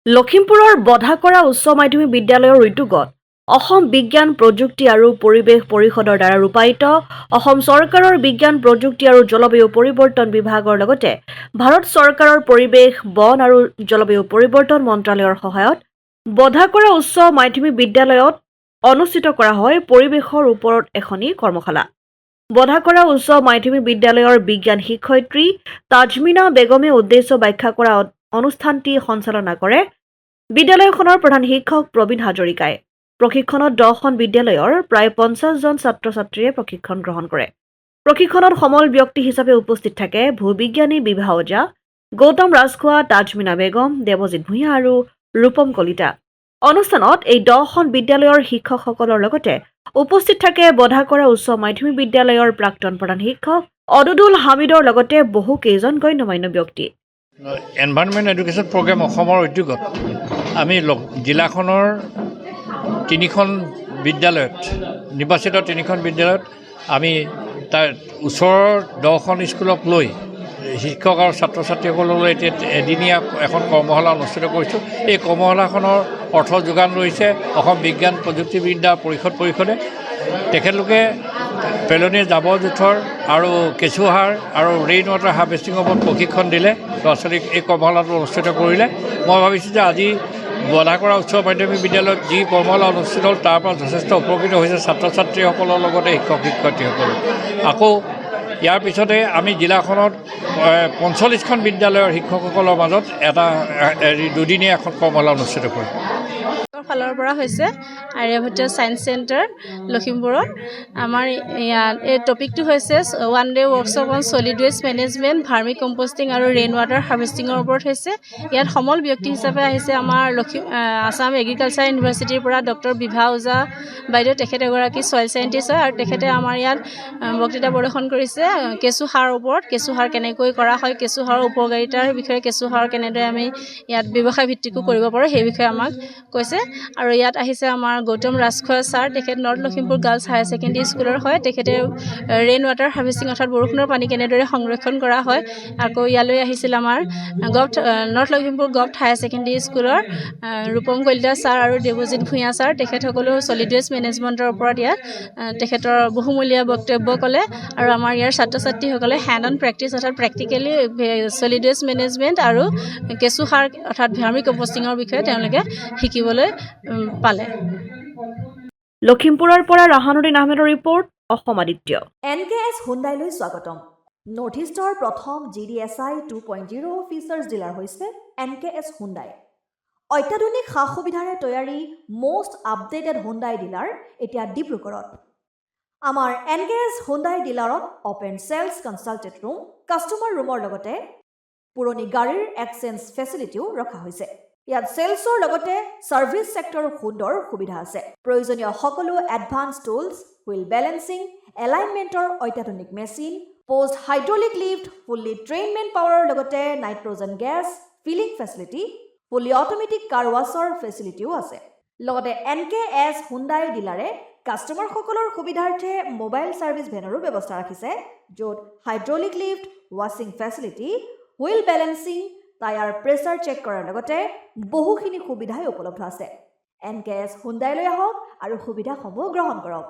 লখিমপুৰৰ বধাকৰা উচ্চ মাধ্যমিক বিদ্যালয়ৰ উদ্যোগত অসম বিজ্ঞান প্ৰযুক্তি আৰু পৰিৱেশ পৰিষদৰ দ্বাৰা ৰূপায়িত অসম চৰকাৰৰ বিজ্ঞান প্ৰযুক্তি আৰু জলবায়ু পৰিৱৰ্তন বিভাগৰ লগতে ভাৰত চৰকাৰৰ পৰিৱেশ বন আৰু জলবায়ু পৰিৱৰ্তন মন্ত্ৰালয়ৰ সহায়ত বধাকৰা উচ্চ মাধ্যমিক বিদ্যালয়ত অনুষ্ঠিত কৰা হয় পৰিৱেশৰ ওপৰত এখনি কৰ্মশালা। বধাকৰা উচ্চ মাধ্যমিক বিদ্যালয়ৰ বিজ্ঞান শিক্ষয়িত্ৰী তাজমিনা বেগমে উদ্দেশ্য ব্যাখ্যা কৰা অনুষ্ঠানটি সঞ্চালনা কৰে বিদ্যালয়খনৰ প্ৰধান শিক্ষক প্ৰবীণ হাজৰিকাই। প্ৰশিক্ষণত 10খন বিদ্যালয়ৰ প্ৰায় 50জন ছাত্ৰ ছাত্ৰীয়ে প্ৰশিক্ষণ গ্ৰহণ কৰে। প্ৰশিক্ষণত সমল ব্যক্তি হিচাপে উপস্থিত থাকে ভূবিজ্ঞানী বিভা ওজা, গৌতম ৰাজখোৱা, তাজমিনা বেগম, দেৱজিৎ ভূঞা আৰু ৰূপম কলিতা। অনুষ্ঠানত এই 10খন বিদ্যালয়ৰ শিক্ষকসকলৰ লগতে উপস্থিত থাকে বধাকৰা উচ্চ মাধ্যমিক বিদ্যালয়ৰ প্ৰাক্তন প্ৰধান শিক্ষক অদুদুল হামিদৰ লগতে বহু কেইজন গণ্যমান্য ব্যক্তি। এনভাইৰনমেণ্ট এডুকেশ্যন প্ৰগ্ৰেম অসমৰ উদ্যোগত আমি জিলাখনৰ 3খন বিদ্যালয়ত নিৰ্বাচিত 3খন বিদ্যালয়ত আমি তাৰ ওচৰৰ 10খন স্কুলক লৈ শিক্ষক আৰু ছাত্ৰ ছাত্ৰীসকললৈ এতিয়া এদিনীয়া এখন কৰ্মশালা অনুষ্ঠিত কৰিছোঁ। এই কৰ্মশালাখনৰ অৰ্থ যোগান ধৰিছে অসম বিজ্ঞান প্ৰযুক্তিবিদ্যা পৰিষদে। তেখেতলোকে পেলনীয়া জাবৰ জোঁথৰ আৰু কেঁচুসাৰ আৰু ৰেইন ৱাটাৰ হাৰ্ভেষ্টিঙৰ ওপৰত প্ৰশিক্ষণ দিলে ল'ৰা ছোৱালীক এই কৰ্মশালাটো অনুষ্ঠিত কৰিলে। মই ভাবিছোঁ যে আজি বধাকৰা উচ্চ মাধ্যমিক বিদ্যালয়ত যি কৰ্মশালা অনুষ্ঠিত হ'ল তাৰ পৰা যথেষ্ট উপকৃত হৈছে ছাত্ৰ ছাত্ৰীসকলৰ লগতে শিক্ষক শিক্ষয়িত্ৰীসকল। আকৌ ইয়াৰ পিছতে আমি জিলাখনত 45খন বিদ্যালয়ৰ শিক্ষকসকলৰ মাজত দুদিনীয়া এখন কৰ্মশালা অনুষ্ঠিত কৰিম। ফালৰ পৰা হৈছে আৰ্যভট্ট ছায়েন্স চেণ্টাৰ লখিমপুৰৰ। আমাৰ ইয়াত এই টপিকটো হৈছে 1 day workshop on solid waste management, vermicomposting আৰু ৰেইন ৱাটাৰ হাৰ্ভেষ্টিঙৰ ওপৰত হৈছে। ইয়াত সমল ব্যক্তি হিচাপে আহিছে আমাৰ আছাম এগ্ৰিকালচাৰ ইউনিভাৰ্চিটিৰ পৰা ডক্টৰ বিভা ওজা বাইদেউ। তেখেত এগৰাকী ছইল চাইণ্টিষ্ট হয় আৰু তেখেতে আমাৰ ইয়াত বক্তৃতা প্ৰদৰ্শন কৰিছে কেঁচুসাৰৰ ওপৰত। কেঁচুসাৰ কেনেকৈ কৰা হয়, কেঁচুসাৰৰ উপকাৰিতাৰ বিষয়ে, কেঁচুসাৰ কেনেদৰে আমি ইয়াত ব্যৱসায় ভিত্তিকো কৰিব পাৰোঁ সেই বিষয়ে আমাক কৈছে। আৰু ইয়াত আহিছে আমাৰ গৌতম ৰাজখোৱা ছাৰ। তেখেত north Lakhimpur girls higher secondary স্কুলৰ হয়। তেখেতে ৰেইন ৱাটাৰ হাৰ্ভেষ্টিং অৰ্থাৎ বৰষুণৰ পানী কেনেদৰে সংৰক্ষণ কৰা হয়। আকৌ ইয়ালৈ আহিছিল আমাৰ north Lakhimpur govt higher secondary স্কুলৰ ৰূপম কলিতা ছাৰ আৰু দেৱজিৎ ভূঞা ছাৰ। তেখেতসকলেও ছলিড ৱেষ্ট মেনেজমেণ্টৰ ওপৰত ইয়াত তেখেতৰ বহুমূলীয়া বক্তব্য ক'লে। আৰু আমাৰ ইয়াৰ ছাত্ৰ ছাত্ৰীসকলে হেণ্ড অন প্ৰেক্টিছ অৰ্থাৎ প্ৰেক্টিকেলি ছলিড ৱেষ্ট মেনেজমেণ্ট আৰু কেঁচুসাৰ অৰ্থাৎ ভাৰ্মি কম্পষ্টিঙৰ বিষয়ে তেওঁলোকে শিকিবলৈ পালে। লখিমপুৰৰ পৰা ৰাহানুদ্দিন আহমেদৰ ৰিপৰ্ট, অসম আদিত্য। NKS হুণ্ডাইলৈ স্বাগতম। নৰ্থ ইষ্টৰ প্ৰথম GDSI 2.0 ফিচাৰ্ছ ডিলাৰ হৈছে NKS হুণ্ডাই। অত্যাধুনিক সা সুবিধাৰে তৈয়াৰী মষ্ট আপডেটেড হুণ্ডাই ডিলাৰ এতিয়া ডিব্ৰুগড়ত। আমাৰ NKS হুণ্ডাই ডিলাৰত open sales consulted room, customer ৰুমৰ লগতে পুৰণি গাড়ীৰ এক্সচেঞ্জ ফেচিলিটিও ৰখা হৈছে। ইয়াত চেলছৰ লগতে ছাৰ্ভিচ ছেক্টৰৰ সুন্দৰ সুবিধা আছে। প্ৰয়োজনীয় সকলো এডভান্স টুলছ, হুইল বেলেঞ্চিং, এলাইনমেণ্টৰ অত্যাধুনিক machine, post hydraulic lift, fully trained man পাৱাৰৰ লগতে nitrogen gas filling facility, fully automatic car washer ফেচিলিটিও আছে। লগতে NKS হুণ্ডাই ডিলাৰে কাষ্টমাৰসকলৰ সুবিধাৰ্থে মোবাইল ছাৰ্ভিচ ভেনৰো ব্যৱস্থা ৰাখিছে, য'ত হাইড্ৰলিক লিফ্ট, ৱাশ্বিং facility, wheel balancing, tyre pressure check কৰাৰ লগতে বহুখিনি সুবিধাই উপলব্ধ আছে। NKS হুণ্ডাইলৈ আহক আৰু সুবিধাসমূহ গ্ৰহণ কৰক।